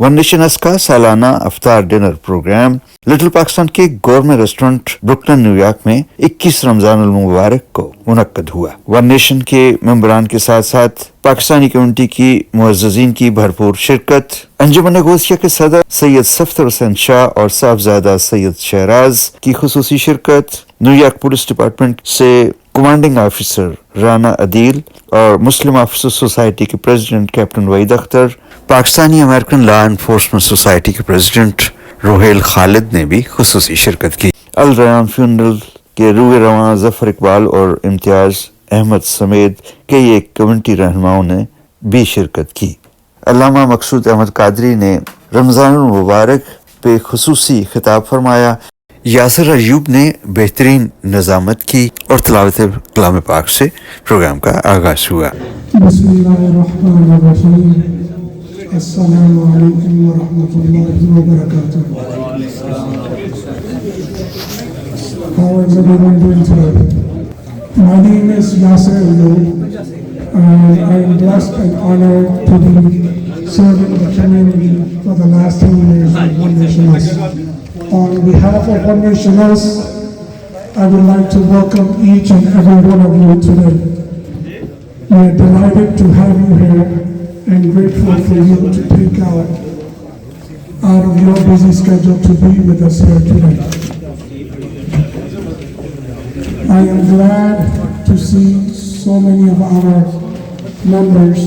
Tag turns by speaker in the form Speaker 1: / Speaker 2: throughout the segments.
Speaker 1: One nation کا سالانہ افطار ڈنر پروگرام لٹل پاکستان کے government restaurant Brooklyn new York میں 21 رمضان المبارک کو منعقد ہوا۔ ون نیشن کے ممبران کے ساتھ ساتھ پاکستانی کمیونٹی کی معززین کی بھرپور شرکت، انجمن غوثیہ کے صدر سید صفدر حسین شاہ اور صاحبزادہ سید شہراز کی خصوصی شرکت، نیو یارک پولیس ڈپارٹمنٹ سے کمانڈنگ آفیسر رانا عدیل اور مسلم آفیسر سوسائٹی کے president captain Waheed Akhtar, Pakistani American law enforcement society کے پریزیڈنٹ روہیل خالد نے بھی خصوصی شرکت کی۔ الریان فیونرل کے روح رواں ظفر اقبال اور امتیاز احمد سمیت کئی ایک کمیونٹی رہنماؤں نے بھی شرکت کی۔ علامہ مقصود احمد قادری نے رمضان المبارک پہ خصوصی خطاب فرمایا۔ یاسر ایوب نے بہترین نظامت کی اور تلاوت کلام پاک سے پروگرام کا آغاز ہوا۔
Speaker 2: بسم اللہ الرحمن الرحیم، السلام علیکم ورحمۃ اللہ وبرکاتہ۔ How is everyone doing today? My name is Yasser Ayub, and I am blessed and honored to be serving the community for the last 10 years of One Nation Us. On behalf of One Nation Us, I would like to welcome each and every one of you today. We are delighted to have you here and grateful for you to take out of your busy schedule to be with us here today. I am glad to see so many of our members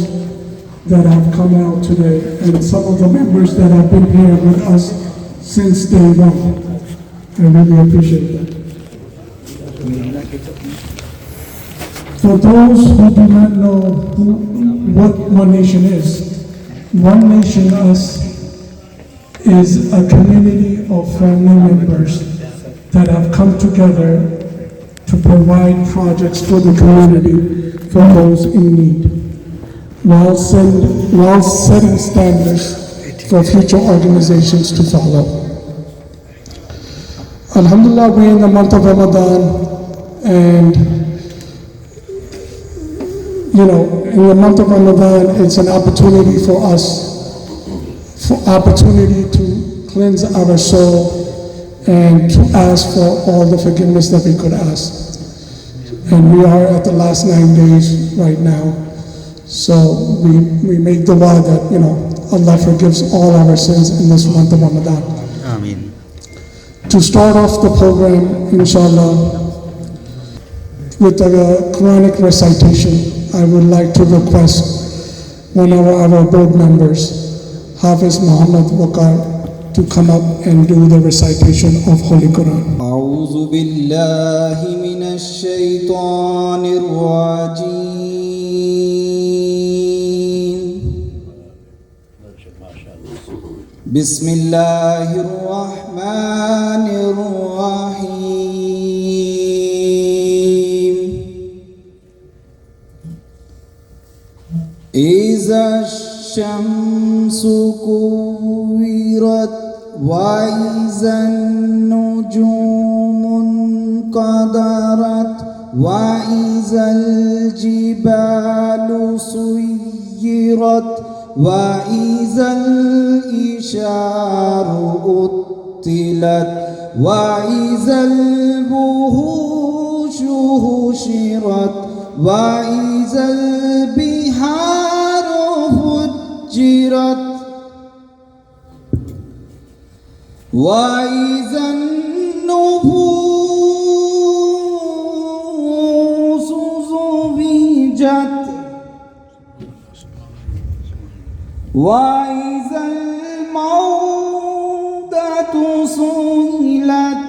Speaker 2: that have come out today, and some of the members that have been here with us since day one. I really appreciate that. For those who do not know what One Nation is, One Nation Us is a community of family members that have come together to provide projects for the community for those in need, while setting standards for future organizations to follow. Alhamdulillah, we're in the month of Ramadan, and in the month of Ramadan, it's an opportunity for us, to cleanse our soul and to ask for all the forgiveness that we could ask. And we are at the last 9 days right now, so we make dua that Allah forgives all our sins in this month of Ramadan.
Speaker 1: Ameen.
Speaker 2: To start off the program, inshallah, with a Quranic recitation, I would like to request one of our board members, Hafiz Muhammad Waqar, to come up and do the recitation of Holy Quran.
Speaker 3: A'udhu billahi minash shaitanir rajim. Bismillahir rahmanir rahim. Iza ash-shamsu kuwirat وَإِذَا النُّجُومُ انقَدَرَتْ وَإِذَا الْجِبَالُ سُيِّرَتْ وَإِذَا الْإِشَارُ أُطِّلَتْ وَإِذَا الْوُحُوشُ حُشِرَتْ وَإِذَا الْبِحَارُ فُجِّرَتْ وَإِذَا النُّفُوسُ زُوِّجَتْ وَإِذَا الْمَوْءُودَةُ سُئِلَتْ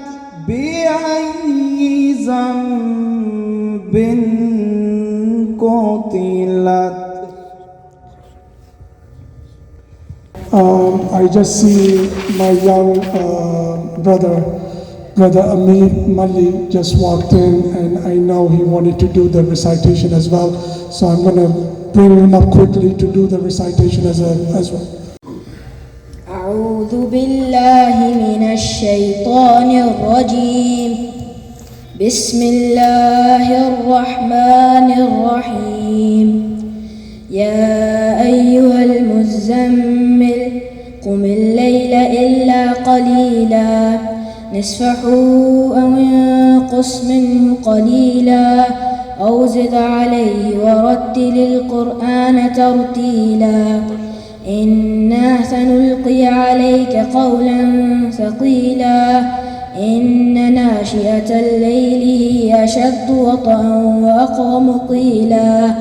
Speaker 3: بِأَيِّ ذَنبٍ قُتِلَتْ.
Speaker 2: I just see my young brother Amir Mali just walked in, and I know he wanted to do the recitation as well, so I'm going to bring him up quickly to do the recitation as well.
Speaker 4: أعوذ بالله من الشيطان الرجيم. بسم الله الرحمن الرحيم. يا أيها المزمل قم الليل إلا قليلا نصفه أو انقص منه قليلا أو زد عليه ورتل القرآن ترتيلا إنا سنلقي عليك قولا ثقيلا إن ناشئة الليل هي أشد وطئا وأقوم قيلا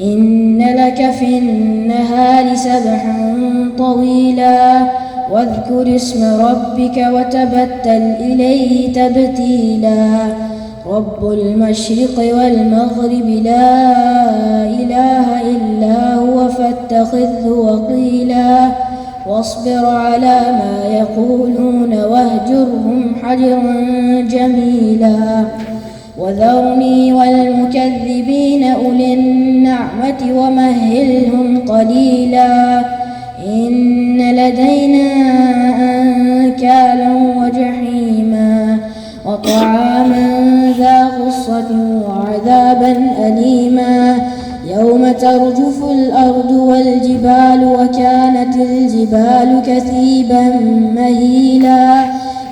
Speaker 4: إن لك في النهار سبحا طويلا واذكر اسم ربك وتبتل إليه تبتيلا رب المشرق والمغرب لا إله إلا هو فاتخذه وقيلا واصبر على ما يقولون واهجرهم حجرا جميلا وذرني والمكذبين أولي النعمة ومهلهم قليلا إن لدينا أنكالا وجحيما وطعاما ذا غصة وعذابا أليما يوم ترجف الأرض والجبال وكانت الجبال كثيبا مهيلا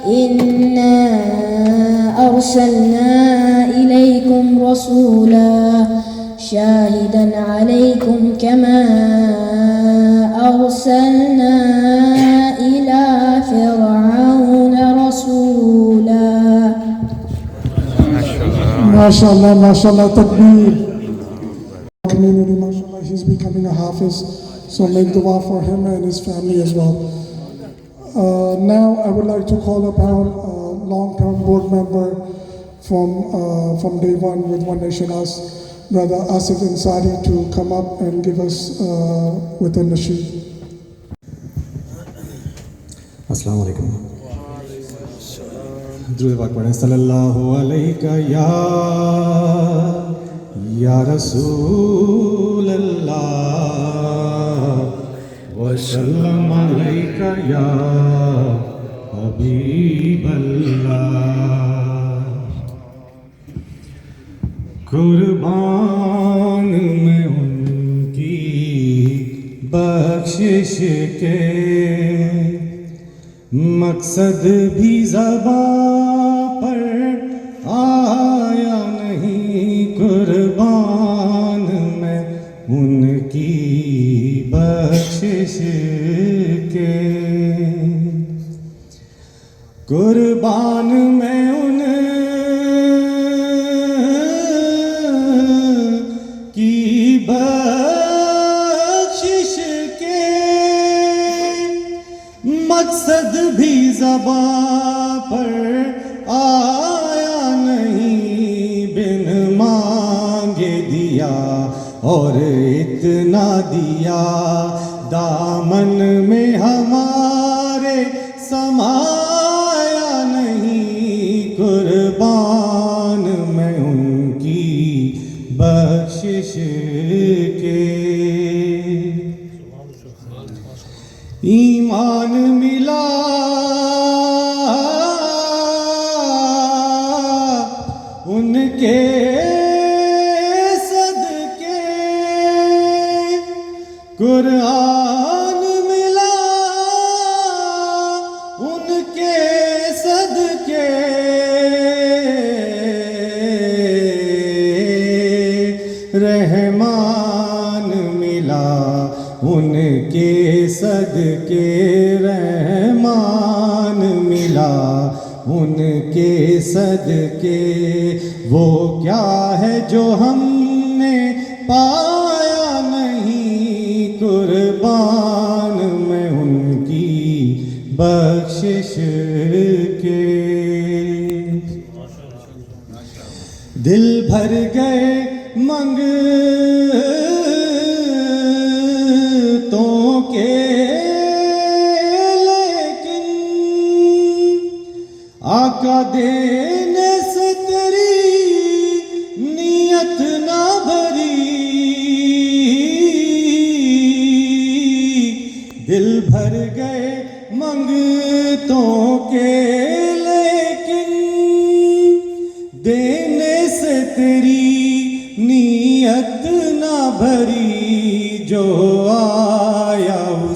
Speaker 4: إنا أرسلنا إليكم رسولا شاهدا عليكم كما أرسلنا إلى فرعون رسولا.
Speaker 2: MashaAllah, MashaAllah, Takbir. Community, MashaAllah, he's becoming a Hafiz, so make dua for him and his family as well. Now I would like to call upon a long-term board member from Day One with One Nation Us, Brother Asif Ansari, to come up and give us with a nasheed.
Speaker 5: السلام علیکم. درود پاک پڑھیں. صلی اللہ علیہ یا رسول اللہ وسلم علیک یا حبیب اللہ. قربان میں ان کی بخشش کے مقصد بھی زباں پر آیا نہیں. قربان میں ان کی بخشش کے قربان میں ان کی بخشش کے مقصد بھی زباں پر آیا نہیں. بن مانگے دیا اور اتنا دیا دامن میں ہمارے سمایا نہیں. قربان میں ان کی بخشش کے ایمان ملا ان کے صدقے. قرآن ملا ان کے صدقے. رحمان ملا ان کے صدقے. رحمان ملا ان کے صدقے. وہ کیا ہے جو ہم نے پایا نہیں. قربان میں ان کی بخشش کے دل بھر گئے منگتوں کے لیکن آقا دینے سے تیری نیت نہ بھری. دل بھر گئے منگتوں کے لیکن دینے سے تیری نیت نہ بھری. جو آیا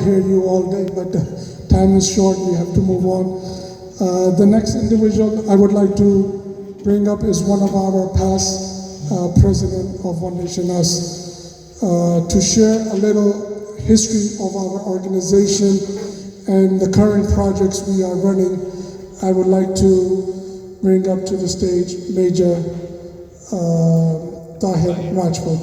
Speaker 2: Hear you all day, but time is short. We have to move on. The next individual I would like to bring up is one of our past president of One Nation Us, to share a little history of our organization and the current projects we are running. I would like to bring up to the stage Major Tahir Rajput.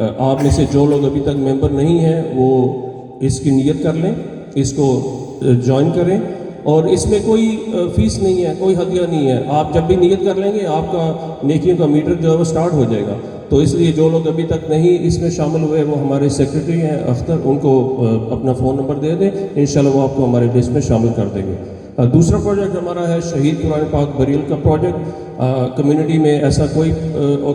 Speaker 6: آپ میں سے جو لوگ ابھی تک ممبر نہیں ہیں وہ اس کی نیت کر لیں, اس کو جوائن کریں, اور اس میں کوئی فیس نہیں ہے, کوئی ہدیہ نہیں ہے. آپ جب بھی نیت کر لیں گے آپ کا نیکیوں کا میٹر جو ہے وہ سٹارٹ ہو جائے گا. تو اس لیے جو لوگ ابھی تک نہیں اس میں شامل ہوئے وہ ہمارے سیکرٹری ہیں اختر, ان کو اپنا فون نمبر دے دیں, انشاءاللہ وہ آپ کو ہمارے لسٹ میں شامل کر دیں گے. دوسرا پروجیکٹ ہمارا ہے شہید قرآن پاک بریل کا پروجیکٹ. کمیونٹی میں ایسا کوئی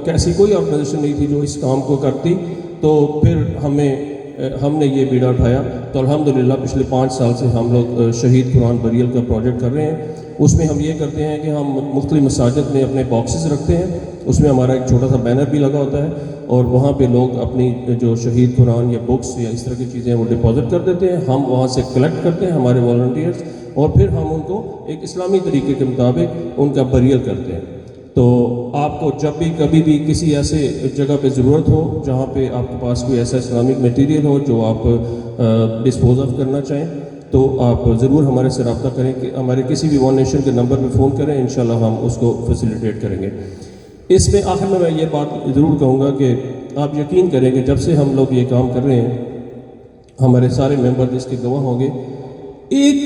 Speaker 6: ایسی کوئی آرگنائزیشن نہیں تھی جو اس کام کو کرتی, تو پھر ہم نے یہ بیڑا اٹھایا. تو الحمدللہ پچھلے 5 سال سے ہم لوگ شہید قرآن بریل کا پروجیکٹ کر رہے ہیں. اس میں ہم یہ کرتے ہیں کہ ہم مختلف مساجد میں اپنے باکسز رکھتے ہیں, اس میں ہمارا ایک چھوٹا سا بینر بھی لگا ہوتا ہے, اور وہاں پہ لوگ اپنی جو شہید قرآن یا بکس یا اس طرح کی چیزیں وہ ڈپازٹ کر دیتے ہیں. ہم وہاں سے کلیکٹ کرتے ہیں ہمارے والنٹیئرس, اور پھر ہم ان کو ایک اسلامی طریقے کے مطابق ان کا بریل کرتے ہیں. تو آپ کو جب بھی کبھی بھی کسی ایسے جگہ پہ ضرورت ہو جہاں پہ آپ کے پاس کوئی ایسا اسلامک میٹیریل ہو جو آپ ڈسپوز آف کرنا چاہیں, تو آپ ضرور ہمارے سے رابطہ کریں, کہ ہمارے کسی بھی ون نیشن کے نمبر پہ فون کریں, انشاءاللہ ہم اس کو فیسیلیٹیٹ کریں گے. اس میں آخر میں یہ بات ضرور کہوں گا کہ آپ یقین کریں کہ جب سے ہم لوگ یہ کام کر رہے ہیں, ہمارے سارے ممبر اس کے گواہ ہوں گے, ایک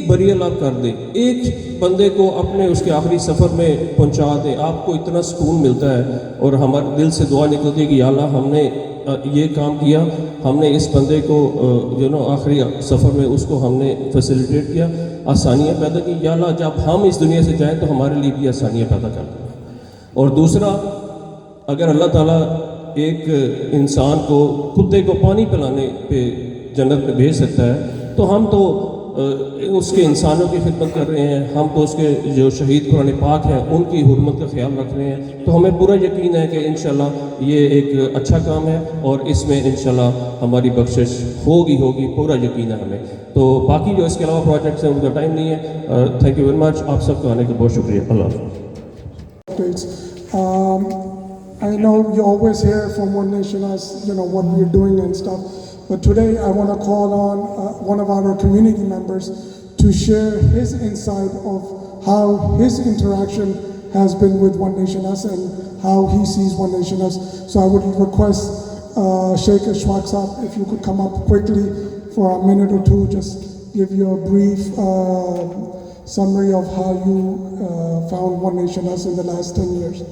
Speaker 6: بریل آپ کر دیں, ایک بندے کو اپنے اس کے آخری سفر میں پہنچا دیں, آپ کو اتنا سکون ملتا ہے. اور ہمارے دل سے دعا نکلتی ہے کہ یا اللہ ہم نے یہ کام کیا, ہم نے اس بندے کو آخری سفر میں اس کو ہم نے فیسیلیٹیٹ کیا, آسانیاں پیدا کی. یا اللہ جب ہم اس دنیا سے جائیں تو ہمارے لیے بھی آسانیاں پیدا کر دیں. اور دوسرا, اگر اللہ تعالیٰ ایک انسان کو کتے کو پانی پلانے پہ جنت میں بھیج سکتا ہے, تو ہم تو اس کے انسانوں کی خدمت کر رہے ہیں, ہم تو اس کے جو شہید قرآن پاک ہیں ان کی حرمت کا خیال رکھ رہے ہیں. تو ہمیں پورا یقین ہے کہ انشاءاللہ یہ ایک اچھا کام ہے, اور اس میں انشاءاللہ ہماری بخشش ہوگی, پورا یقین ہے ہمیں. تو باقی جو اس کے علاوہ پروجیکٹس ہیں ان کا ٹائم نہیں ہے. تھینک یو ویری مچ, آپ سب کا آنے کا بہت شکریہ. اللہ حافظ.
Speaker 2: I know you always hear from One Nation as what we're doing and stuff, but today I want to call on one of our community members to share his insight of how his interaction has been with One Nation Us and how he sees One Nation Us. So I would request Sheikh Ashfaq Saab if you could come up quickly for a minute or two, just give you a brief summary of how you found One Nation Us in the last 10 years.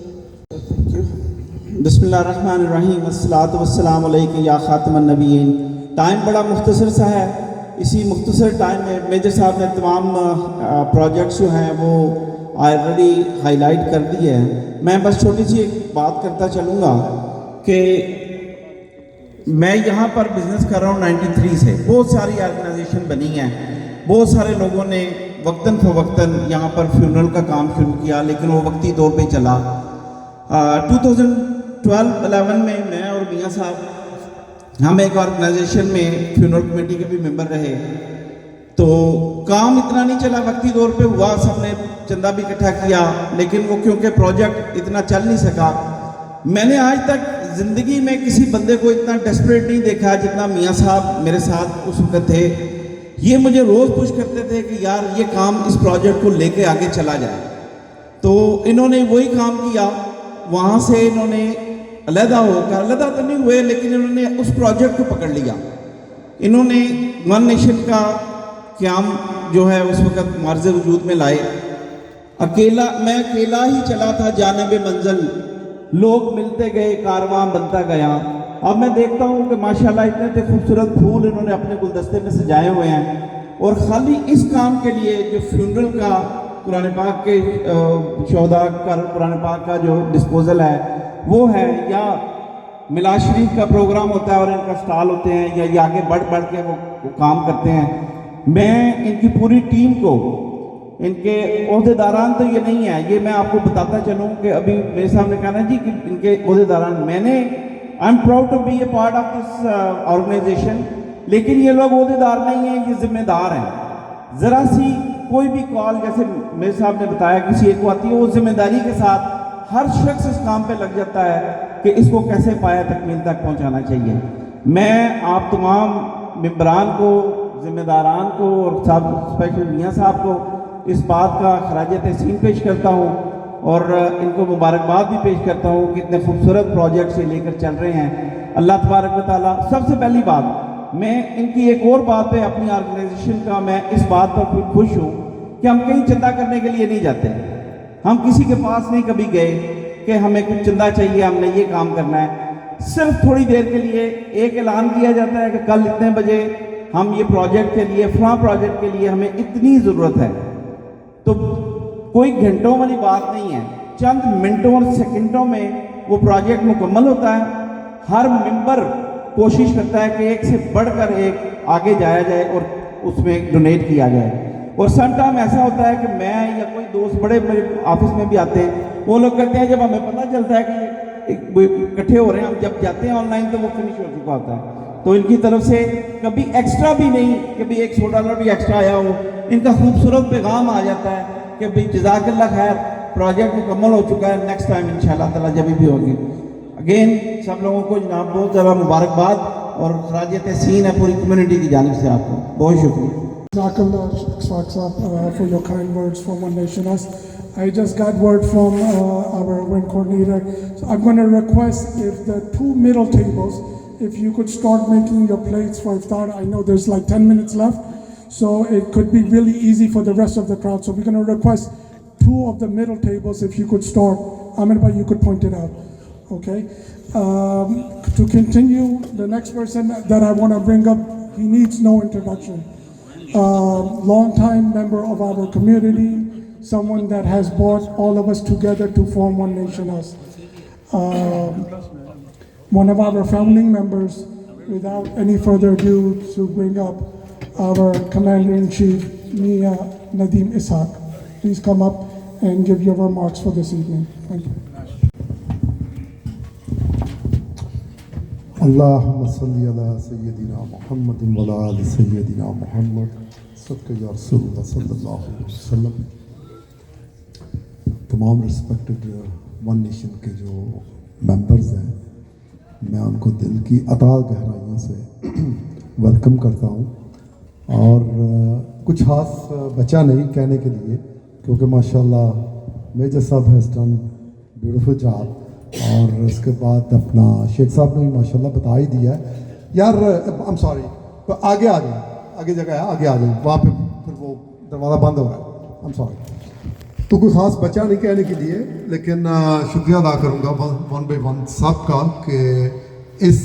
Speaker 3: بسم اللہ الرحمن الرحیم. الصلاۃ والسلام علیک یا خاتم النبیین. Time بڑا مختصر سا ہے, اسی مختصر ٹائم میں میجر صاحب نے تمام پروجیکٹس جو ہیں وہ آلریڈی ہائی لائٹ کر دیے ہیں. میں بس چھوٹی سی ایک بات کرتا چلوں گا کہ میں یہاں پر بزنس کر رہا ہوں 93 سے. بہت ساری آرگنائزیشن بنی ہیں, بہت سارے لوگوں نے وقتاً فوقتاً یہاں پر فیونرل کا کام شروع کیا, لیکن وہ وقتی طور پہ چلا. 2012-11 میں میں اور میاں صاحب ہم ایک آرگنائزیشن میں فیونرل کمیٹی کے بھی ممبر رہے. تو کام اتنا نہیں چلا, وقتی طور پہ ہوا, سب نے چندہ بھی اکٹھا کیا, لیکن وہ کیونکہ پروجیکٹ اتنا چل نہیں سکا. میں نے آج تک زندگی میں کسی بندے کو اتنا ڈیسپریٹ نہیں دیکھا جتنا میاں صاحب میرے ساتھ اس وقت تھے. یہ مجھے روز پوچھ کرتے تھے کہ یار یہ کام اس پروجیکٹ کو لے کے آگے چلا جائے. تو انہوں نے وہی کام کیا. وہاں سے انہوں نے علیحدہ ہو کر, علیحدہ تو نہیں ہوئے لیکن انہوں نے اس پروجیکٹ کو پکڑ لیا. انہوں نے ون نیشن کا قیام جو ہے اس وقت معرض وجود میں لائے. میں اکیلا ہی چلا تھا جانب منزل, لوگ ملتے گئے, کارواں بنتا گیا. اب میں دیکھتا ہوں کہ ماشاءاللہ اتنے خوبصورت پھول انہوں نے اپنے گلدستے میں سجائے ہوئے ہیں, اور خالی اس کام کے لیے جو فیونرل کا قرآن پاک کے شہداء کا قرآن پاک کا جو ڈسپوزل ہے وہ ہے, یا میلاد شریف کا پروگرام ہوتا ہے اور ان کا سٹال ہوتے ہیں, یا یہ آگے بڑھ کے وہ کام کرتے ہیں. میں ان کی پوری ٹیم کو, ان کے عہدیداران تو یہ نہیں ہے, یہ میں آپ کو بتاتا چلوں کہ ابھی میرے سامنے کہا نا جی کہ ان کے عہدیداران, میں نے I am proud to be a part of this organization, لیکن یہ لوگ عہدیدار نہیں ہیں, یہ ذمہ دار ہیں. ذرا سی کوئی بھی کال جیسے میرے صاحب نے بتایا کسی ایک کو آتی ہے, وہ ذمہ داری کے ساتھ ہر شخص اس کام پہ لگ جاتا ہے کہ اس کو کیسے پایا تکمیل تک پہنچانا چاہیے. میں آپ تمام ممبران کو, ذمہ داران کو, اور صاحب اسپیشل میاں صاحب کو اس بات کا خراج تحسین پیش کرتا ہوں, اور ان کو مبارکباد بھی پیش کرتا ہوں کہ اتنے خوبصورت پروجیکٹ سے لے کر چل رہے ہیں. اللہ تبارک و تعالیٰ. سب سے پہلی بات میں ان کی ایک اور بات ہے اپنی آرگنائزیشن کا، میں اس بات پر خوش ہوں کہ ہم کہیں چندہ کرنے کے لیے نہیں جاتے. ہم کسی کے پاس نہیں کبھی گئے کہ ہمیں کچھ چندہ چاہیے، ہم نے یہ کام کرنا ہے. صرف تھوڑی دیر کے لیے ایک اعلان کیا جاتا ہے کہ کل اتنے بجے ہم یہ پروجیکٹ کے لیے، فلاں پروجیکٹ کے لیے ہمیں اتنی ضرورت ہے. تو کوئی گھنٹوں والی بات نہیں ہے، چند منٹوں اور سیکنڈوں میں وہ پروجیکٹ مکمل ہوتا ہے. ہر ممبر کوشش کرتا ہے کہ ایک سے بڑھ کر ایک آگے جایا جائے اور اس میں ڈونیٹ کیا جائے. اور سم ٹائم ایسا ہوتا ہے کہ میں یا کوئی دوست بڑے میرے آفس میں بھی آتے ہیں، وہ لوگ کہتے ہیں جب ہمیں پتہ چلتا ہے کہ اکٹھے ہو رہے ہیں، ہم جب جاتے ہیں آن لائن تو وہ فنش ہو چکا ہوتا ہے. تو ان کی طرف سے کبھی ایکسٹرا بھی نہیں کہ بھی $100 بھی ایکسٹرا آیا ہو. ان کا خوبصورت پیغام آ جاتا ہے کہ بھئی جزاک اللہ خیر، پروجیکٹ مکمل ہو چکا ہے، نیکسٹ ٹائم انشاءاللہ تعالیٰ جب بھی ہوگی. اگین سب لوگوں کو جناب بہت زیادہ مبارکباد اور خراج تحسین ہے پوری کمیونٹی کی جانب سے آپ کو. بہت شکریہ.
Speaker 2: Jazakallah, Ishfaq Saab, for your kind words for One Nation Us. I just got word from our event coordinator. So I'm going to request if the two middle tables, if you could start making your plates for iftar. I know there's like 10 minutes left, so it could be really easy for the rest of the crowd. So we're going to request two of the middle tables if you could start. Amir bhai, you could point it out. Okay. To continue, the next person that I want to bring up, he needs no introduction. Long-time member of our community, someone that has brought all of us together to form One Nation Us. One of our founding members, without any further ado, to bring up our Commander-in-Chief, Mia Nadeem Ishaq. Please come up and give your remarks for this evening. Thank you.
Speaker 7: اللهم صل على سيدنا محمد وعلى آل سيدنا محمد صدق یا رسول اللہ صلی اللہ علیہ وسلم. تمام رسپیکٹڈ ون نیشن کے جو ممبرز ہیں، میں ان کو دل کی اطاع گہرائیوں سے ویلکم کرتا ہوں. اور کچھ خاص بچا نہیں کہنے کے لیے، کیونکہ ماشاءاللہ میجر صاحب ہیز ڈن بیوٹیفل جاب. اور اس کے بعد اپنا شیخ صاحب نے بھی ماشاءاللہ بتا ہی دیا ہے. یار ایم سوری، آگے آ جائیں، آگے جگہ ہے، آگے آ جائیں، وہاں پہ پھر وہ دروازہ بند ہو رہا ہے. Am sorry. تو کوئی خاص بچہ نہیں کہنے کے لیے، لیکن شکریہ ادا کروں گا ون بائی ون سب کا کہ اس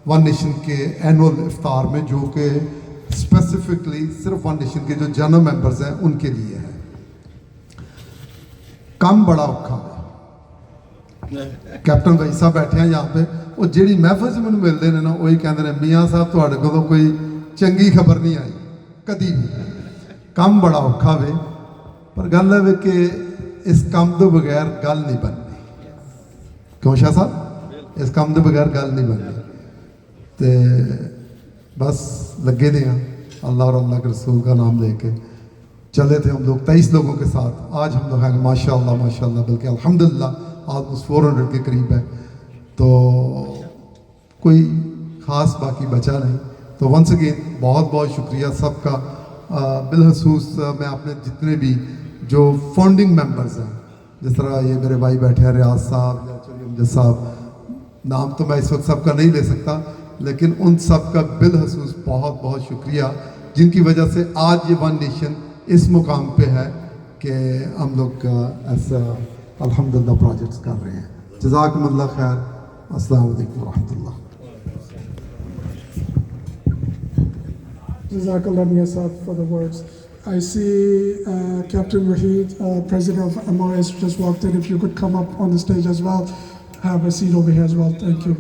Speaker 7: ون نیشن کے اینول افطار میں، جو کہ اسپیسیفکلی صرف ون نیشن کے جو جنرل ممبرز ہیں ان کے لیے ہے. کم بڑا اوکھا ہے. کیپٹن بھائی صاحب بیٹھے ہیں یہاں پہ، وہ جیڑی محفل سے مجھے ملتے ہیں نا وہی کہتے ہیں میاں صاحب تھوڑے کو کوئی چنگی خبر نہیں آئی کدی بھی. کم بڑا اوکھا وے، پر گل ہے کہ اس کام تو بغیر گل نہیں بننی. کیوں شاہ صاحب؟ اس کام تو بغیر گل نہیں بننی. تو بس لگے دے ہیں اللہ اور اللہ کے رسول کا نام لے کے چلے تھے ہم لوگ 23 لوگوں کے ساتھ. آج ہم لوگ ہیں ماشاء اللہ بلکہ الحمدللہ آلموسٹ 400 کے قریب ہے. تو کوئی خاص باقی بچا نہیں. تو ونس اگین بہت بہت شکریہ سب کا. بالخصوص میں اپنے جتنے بھی جو فاؤنڈنگ ممبرز ہیں، جس طرح یہ میرے بھائی بیٹھے ہیں ریاض صاحب یا چلی امجد صاحب، نام تو میں اس وقت سب کا نہیں لے سکتا، لیکن ان سب کا بالخصوص بہت بہت شکریہ، جن کی وجہ سے آج یہ ون نیشن اس مقام پہ ہے کہ ہم لوگ ایسا الحمدللہ پروجیکٹس کر رہے ہیں. جزاکم اللہ خیر. السلام علیکم ورحمۃ اللہ.
Speaker 2: Jazakallah Mia Saab for the words. I see Captain Wahid, President of MOS, just walked in. If you could come up on the stage as well, have a seat over here as well. Thank you.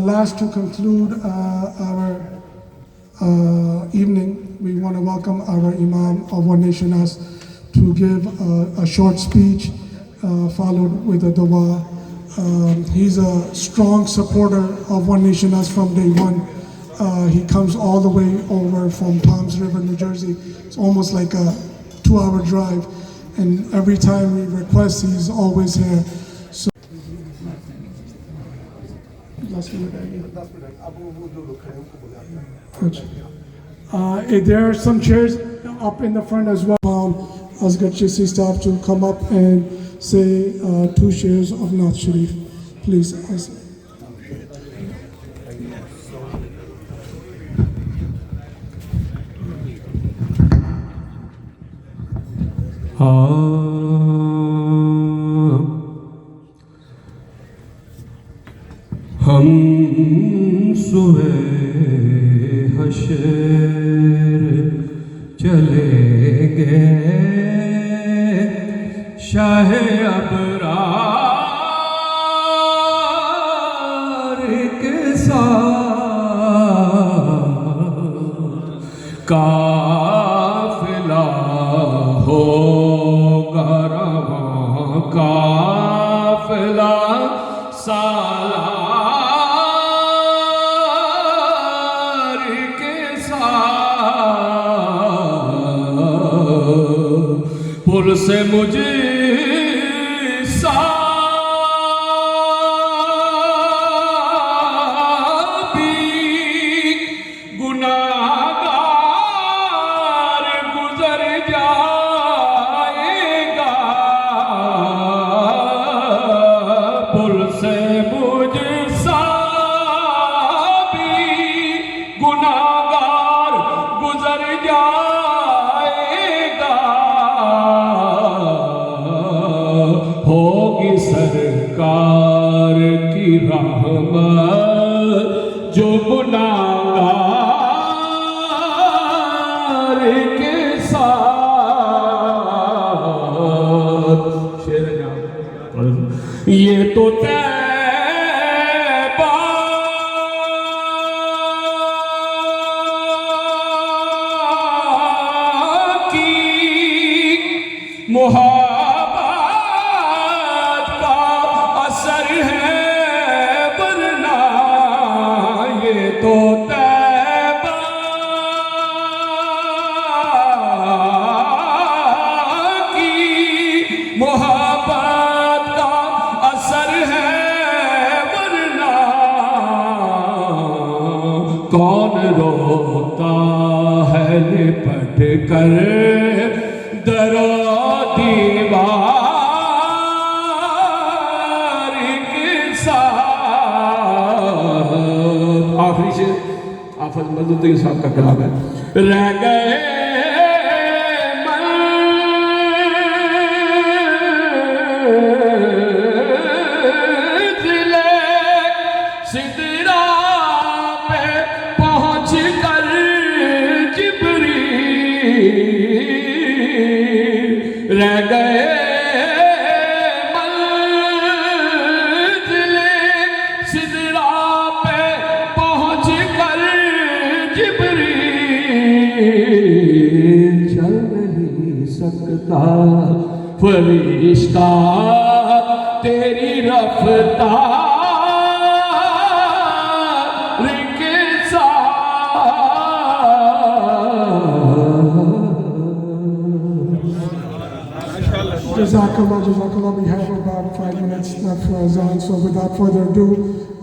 Speaker 2: Last, to conclude our evening, we want to welcome our Imam of One Nation Us to give a short speech followed with a dua. He's a strong supporter of One Nation Us from day one. He comes all the way over from Toms River, New Jersey. It's almost like a 2-hour drive, and every time we request, he's always here. So there are some chairs up in the front as well. Asghar Chisi staff to come up and say 2 shares of Naat Sharif, please.
Speaker 6: ہم صبح حشر چلے گئے شاہ ابرار کے ساتھ قافلہ ہوگا رواں قافلہ سالار کے ساتھ پر سے مجھے ہوگی سرکار کی رحمت جو گناہگار کے ساتھ شعر یہ تو طیبہ کی محبت کا اثر ہے ورنہ یہ تو طیبہ کی محبت کا اثر ہے ورنہ کون روتا ہے لپٹ کر در و دیوار کے ساتھ آخری شعر آفت مدد کے ساتھ کا کلام ہے رہ گئے منزل سدرا پہ پہنچ کر جبریل رہ گئے منزل سدرا پہ پہنچ کر جبریل چل نہیں سکتا فرشتہ تیری رفتار کے
Speaker 2: Jazakallah, Jazakallah. We have about 5 minutes left for Azan, so without further ado,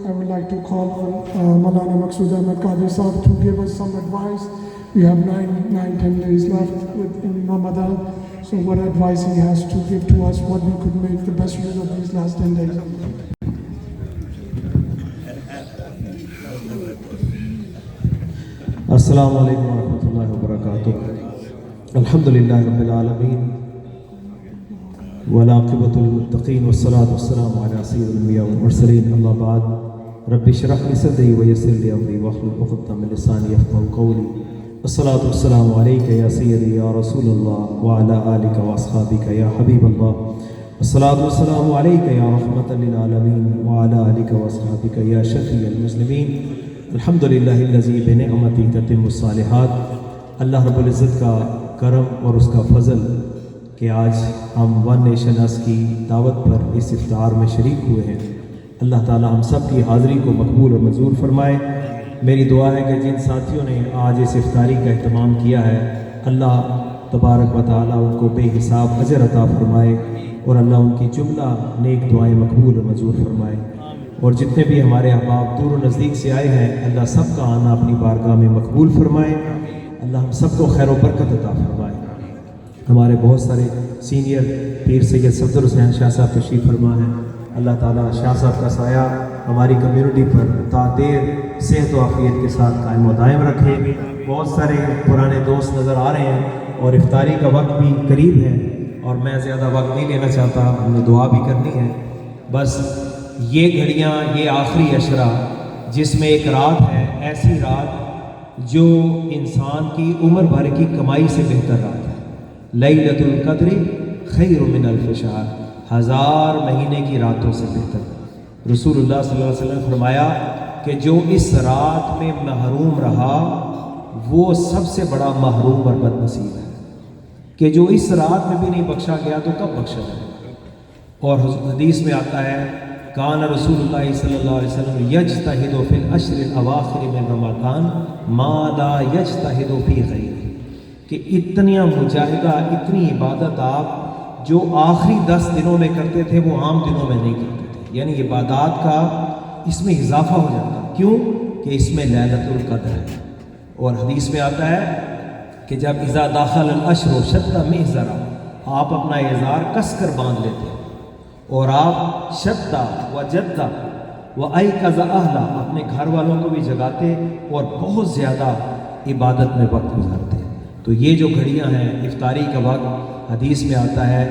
Speaker 2: I would like to call on Maulana Maqsood Ahmad Qadri Sahib to give us some advice. We have 9-10 days left in Ramadan, so what advice he has to give to us, what we could make the best use of these last 10 days.
Speaker 8: السلام علیکم ورحمۃ اللہ وبرکاتہ الحمدللہ رب العالمین والعاقبۃ للمتقین والصلاۃ والسلام علی سید الانبیاء والمرسلین اما بعد رب اشرح لی صدری ویسر لی امری واحلل عقدۃ من لسانی یفقهوا قولی الصلاۃ والسلام علیک یا سیدی یا رسول اللہ وعلی آلک واصحابک یا حبیب اللہ الصلاۃ والسلام علیک یا رحمۃ للعالمین وعلی آلک واصحابک یا شفیع المسلمین الحمدللہ الذی بنعمتہ تتم الصالحات. اللہ رب العزت کا کرم اور اس کا فضل کہ آج ہم ون نیشن اس کی دعوت پر اس افطار میں شریک ہوئے ہیں. اللہ تعالی ہم سب کی حاضری کو مقبول اور منظور فرمائے. میری دعا ہے کہ جن ساتھیوں نے آج اس افطاری کا اہتمام کیا ہے اللہ تبارک و تعالی ان کو بے حساب اجر عطا فرمائے اور اللہ ان کی جملہ نیک دعائیں مقبول اور منظور فرمائے. اور جتنے بھی ہمارے احباب دور و نزدیک سے آئے ہیں اللہ سب کا آنا اپنی بارگاہ میں مقبول فرمائے. اللہ ہم سب کو خیر و برکت عطا فرمائے. ہمارے بہت سارے سینئر پیر سید صفدر حسین شاہ صاحب تشریف فرما ہیں. اللہ تعالیٰ شاہ صاحب کا سایہ ہماری کمیونٹی پر تا دیر صحت و عافیت کے ساتھ قائم و دائم رکھے. بہت سارے پرانے دوست نظر آ رہے ہیں اور افطاری کا وقت بھی قریب ہے اور میں زیادہ وقت نہیں لینا چاہتا، ہم نے دعا بھی کرنی ہے. بس یہ گھڑیاں، یہ آخری عشرہ جس میں ایک رات ہے، ایسی رات جو انسان کی عمر بھر کی کمائی سے بہتر رات ہے. لیلۃ القدر خیر من الف شہر، 1000 مہینے کی راتوں سے بہتر. رسول اللہ صلی اللہ علیہ وسلم نے فرمایا کہ جو اس رات میں محروم رہا وہ سب سے بڑا محروم اور بد نصیب ہے، کہ جو اس رات میں بھی نہیں بخشا گیا تو کب بخشا جائے. اور حدیث میں آتا ہے کان رسول اللہ صلی اللہ علیہ وسلم یجتہد فی العشر الاواخر من رمضان ما لا یجتہد فی غیرہ، کہ اتنی مجاہدہ، اتنی عبادت آپ جو آخری 10 دنوں میں کرتے تھے وہ عام دنوں میں نہیں کرتے تھے. یعنی عبادات کا اس میں اضافہ ہو جاتا. کیوں؟ کہ اس میں لیلۃ القدر ہے. اور حدیث میں آتا ہے کہ جب اذا داخل العشر شد مئزرا، آپ اپنا اعزار کس کر باندھ لیتے ہیں اور آپ شدہ و جدہ و ایقظ اہلا، اپنے گھر والوں کو بھی جگاتے اور بہت زیادہ عبادت میں وقت گزارتے. تو یہ جو گھڑیاں ہیں، افطاری کا وقت، حدیث میں آتا ہے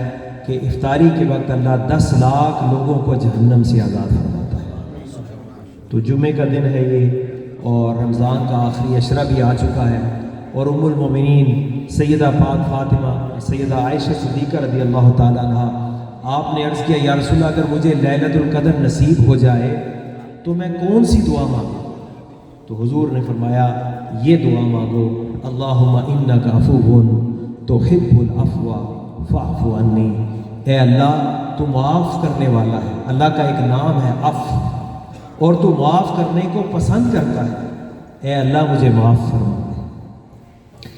Speaker 8: کہ افطاری کے وقت اللہ 10 لاکھ لوگوں کو جہنم سے آزاد فرماتا ہے. تو جمعے کا دن ہے یہ، اور رمضان کا آخری عشرہ بھی آ چکا ہے. اور ام المومنین سیدہ پاک فاطمہ سیدہ عائشہ صدیقہ رضی اللہ تعالیٰ عنہ، آپ نے عرض کیا یا رسول اللہ اگر مجھے لیلۃ القدر نصیب ہو جائے تو میں کون سی دعا مانگوں؟ تو حضور نے فرمایا یہ دعا مانگو، اللہم انک عفو تحب العفو فاعف عنی. اے اللہ تو معاف کرنے والا ہے، اللہ کا ایک نام ہے عفو، اور تو معاف کرنے کو پسند کرتا ہے. اے اللہ مجھے معاف فرما دے.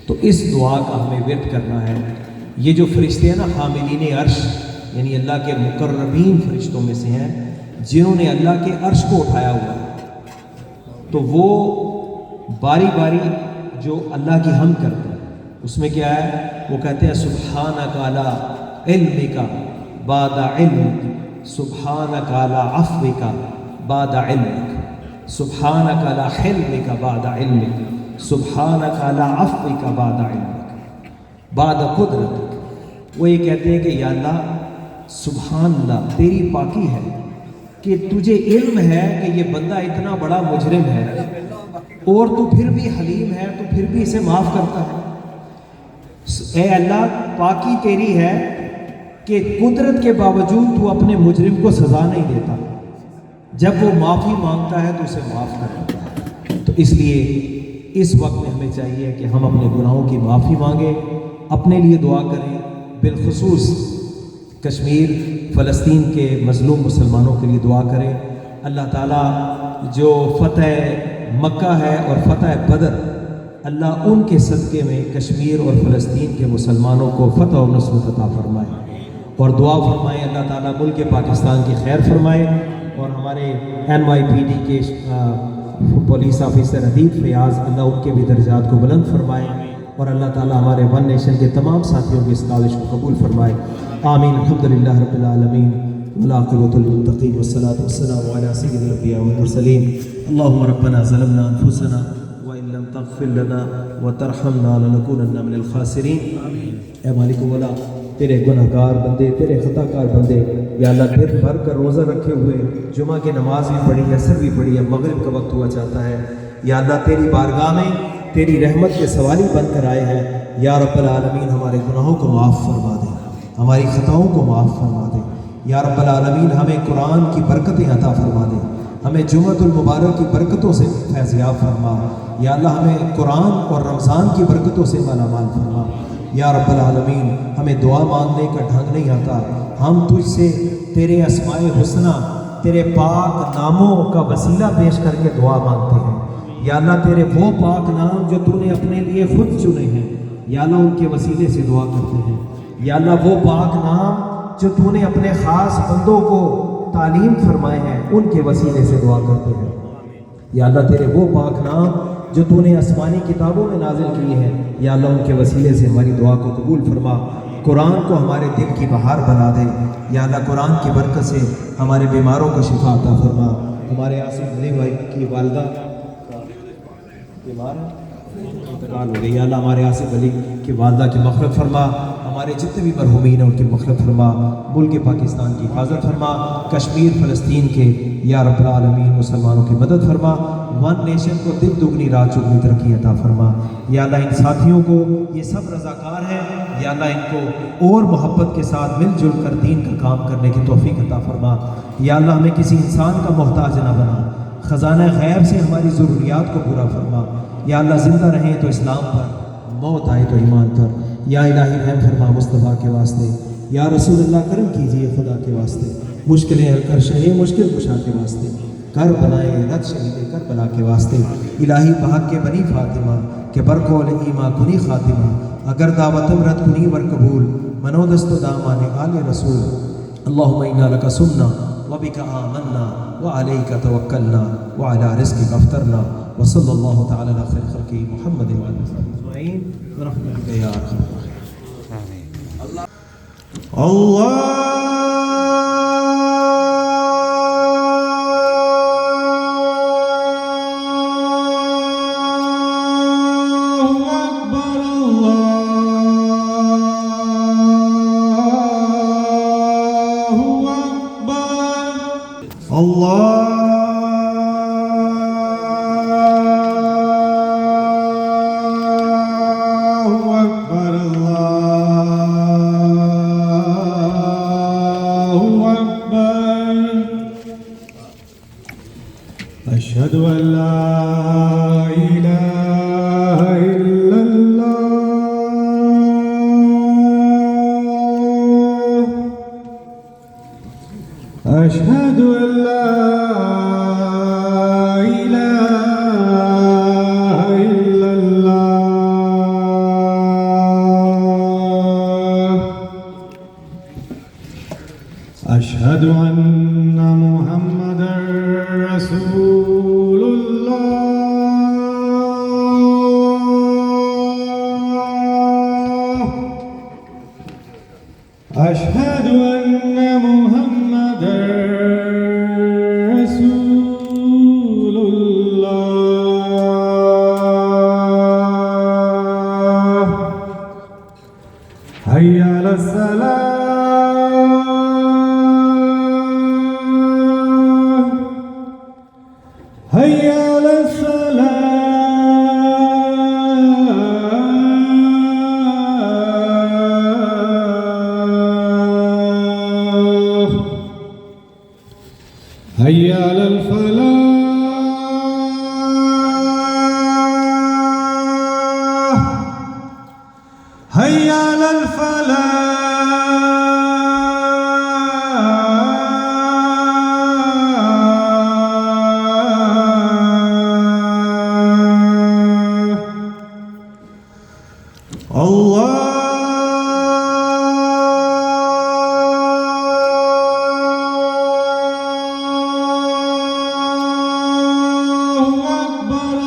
Speaker 8: تو اس دعا کا ہمیں ورد کرنا ہے. یہ جو فرشتے ہیں نا، حاملین عرش، یعنی اللہ کے مقربین فرشتوں میں سے ہیں جنہوں نے اللہ کے عرش کو اٹھایا ہوا ہے، تو وہ باری باری جو اللہ کی حمد کرتے ہیں اس میں کیا ہے؟ وہ کہتے ہیں سبحانک علی علمک بعد علمک، سبحانک علی عفوک بعد علمک، سبحانک علی حلمک بعد علمک، سبحانک علی عفوک بعد علمک بعد قدرتک. وہ یہ کہتے ہیں کہ یا اللہ سبحان اللہ، تیری پاکی ہے کہ تجھے علم ہے کہ یہ بندہ اتنا بڑا مجرم ہے اور تو پھر بھی حلیم ہے، تو پھر بھی اسے معاف کرتا ہے. اے اللہ پاکی تیری ہے کہ قدرت کے باوجود تو اپنے مجرم کو سزا نہیں دیتا، جب وہ معافی مانگتا ہے تو اسے معاف کر دیتا ہے. تو اس لیے اس وقت میں ہمیں چاہیے کہ ہم اپنے گناہوں کی معافی مانگیں، اپنے لیے دعا کریں، بالخصوص کشمیر فلسطین کے مظلوم مسلمانوں کے لیے دعا کریں. اللہ تعالیٰ جو فتح مکہ ہے اور فتح بدر، اللہ ان کے صدقے میں کشمیر اور فلسطین کے مسلمانوں کو فتح و نصرت عطا فرمائے، اور دعا فرمائیں اللہ تعالیٰ ملک پاکستان کی خیر فرمائے. اور ہمارے NYPD کے پولیس آفیسر ادیب فیاض، اللہ ان کے بھی درجات کو بلند فرمائے، اور اللہ تعالیٰ ہمارے ون نیشن کے تمام ساتھیوں کی اس کاوش کو قبول فرمائے. آمین. الحمدللہ رب العالمین والعاقبۃ للمتقین والصلاۃ والسلام علی سید الانبیاء والمرسلین. اللهم ربنا ظلمنا انفسنا وان لم تغفر لنا وترحمنا لنكونن من الخاسرین. اے مالک مولا، تیرے گناہ گار بندے، تیرے خطا کار بندے، یا اللہ دن بھر کر روزہ رکھے ہوئے، جمعہ کی نماز بھی پڑھی، عصر بھی پڑھی، اب مغرب کا وقت ہوا چاہتا ہے. یا اللہ تیری بارگاہ میں تیری رحمت کے سوالی بن کر آئے ہیں. یا رب العالمین ہمارے گناہوں کو معاف فرما دے، ہماری خطاؤں کو معاف فرما دے. یا رب العالمین ہمیں قرآن کی برکتیں عطا فرما دے، ہمیں جمعۃ المبارک کی برکتوں سے فیضیاب فرما. یا اللہ ہمیں قرآن اور رمضان کی برکتوں سے مالا مال فرما. یا رب العالمین ہمیں دعا مانگنے کا ڈھنگ نہیں آتا، ہم تجھ سے تیرے اسماء حسنہ، تیرے پاک ناموں کا وسیلہ پیش کر کے دعا مانگتے ہیں. یا اللہ تیرے وہ پاک نام جو تو نے اپنے لیے خود چنے ہیں، یا اللہ ان کے وسیلے سے دعا کرتے ہیں. یا اللہ وہ پاک نام جو تو نے اپنے خاص بندوں کو تعلیم فرمائے ہیں، ان کے وسیلے سے دعا کرتے ہیں. یا اللہ تیرے وہ پاک نام جو تو نے آسمانی کتابوں میں نازل کیے ہیں، یا اللہ ان کے وسیلے سے ہماری دعا کو قبول فرما. قرآن کو ہمارے دل کی بہار بنا دے. یا اللہ قرآن کی برکت سے ہمارے بیماروں کو شفا عطا فرما. ہمارے آصف علی بھائی کی والدہ بیمار انتقال ہو گئی، یا اللہ ہمارے آصف علی کی والدہ کی مغفرت فرما. ہمارے جتنے بھی مرحومین ہیں ان کی مغفرت فرما، ملک پاکستان کی حفاظت فرما، کشمیر فلسطین کے یا رب العالمین مسلمانوں کی مدد فرما، ون نیشن کو دن دگنی رات چگنی ترقی عطا فرما۔ یا اللہ ان ساتھیوں کو، یہ سب رضاکار ہیں، یا اللہ ان کو اور محبت کے ساتھ مل جل کر دین کا کام کرنے کی توفیق عطا فرما۔ یا اللہ ہمیں کسی انسان کا محتاج نہ بنا، خزانہ غیب سے ہماری ضروریات کو پورا فرما۔ یا اللہ زندہ رہیں تو اسلام پر، موت آئے تو ایمان پر۔ یا الہی رحم فرما مصطفیٰ کے واسطے، یا رسول اللہ کرم کیجئے خدا کے واسطے، مشکلیں حل کر شہ مشکل کشا کے واسطے، کر بنائے رد شہید کربلا کے واسطے۔ الہی بحق کے بنی فاطمہ کہ برقول ایما کنی خاتمہ، اگر دعوتم رد کنی ور قبول، منو دست و دامان آل رسول۔ اللہم انا لک سمنا وبک آمنا وعلیک توکلنا وعلی رزقک افطرنا، وصلی اللہ تعالی علی خیر خلقہ محمد وعلی آلہ وصحبہ اجمعین برحمتک یا ارحم الراحمین۔
Speaker 5: أشهد أن لا إله إلا الله، أشهد أن لا إله إلا الله، أشهد أن محمدًا رسول الله، أشهد أن محمدًا رسول الله، حي على الصلاة، حي على الصلاة، حي على الفلاح، حي على الفلاح، الله أكبر،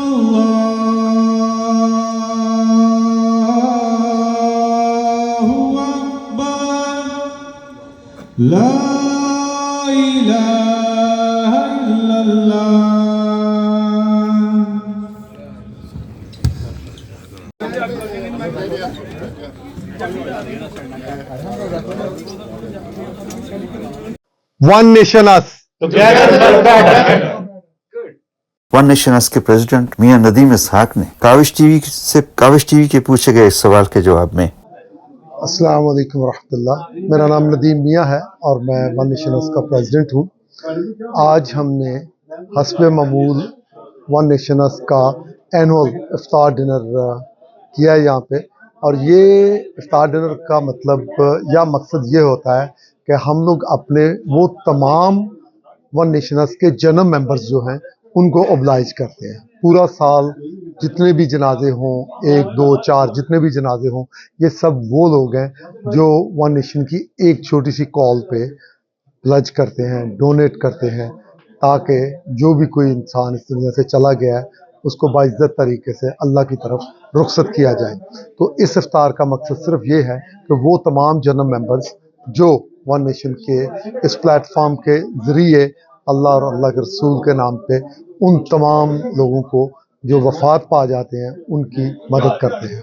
Speaker 5: الله أكبر، لا إله إلا الله۔
Speaker 7: ون نیشن اس
Speaker 1: ون نیشن اس کے پریزیڈنٹ میاں ندیم اسحاق نے کاوش ٹی وی کے پوچھے گئے اس سوال کے جواب میں
Speaker 7: السلام علیکم ورحمۃ اللہ، میرا نام ندیم میاں ہے اور میں ون نیشن اس کا پریزیڈنٹ ہوں۔ آج ہم نے حسب معمول ون نیشن اس کا اینول افطار ڈنر کیا ہے یہاں پہ، اور یہ افطار ڈنر کا مطلب یا مقصد یہ ہوتا ہے کہ ہم لوگ اپنے وہ تمام ون نیشنز کے جنرل ممبرز جو ہیں ان کو اوبلائج کرتے ہیں۔ پورا سال جتنے بھی جنازے ہوں، 1 2 4 جتنے بھی جنازے ہوں، یہ سب وہ لوگ ہیں جو ون نیشن کی ایک چھوٹی سی کال پہ پلج کرتے ہیں، ڈونیٹ کرتے ہیں، تاکہ جو بھی کوئی انسان اس دنیا سے چلا گیا ہے اس کو باعزت طریقے سے اللہ کی طرف رخصت کیا جائے۔ تو اس افطار کا مقصد صرف یہ ہے کہ وہ تمام جنرل ممبرز جو ون نیشن کے اس پلیٹ فارم کے ذریعے اللہ اور اللہ کے رسول کے نام پہ ان تمام لوگوں کو جو وفات پا جاتے ہیں ان کی مدد کرتے ہیں۔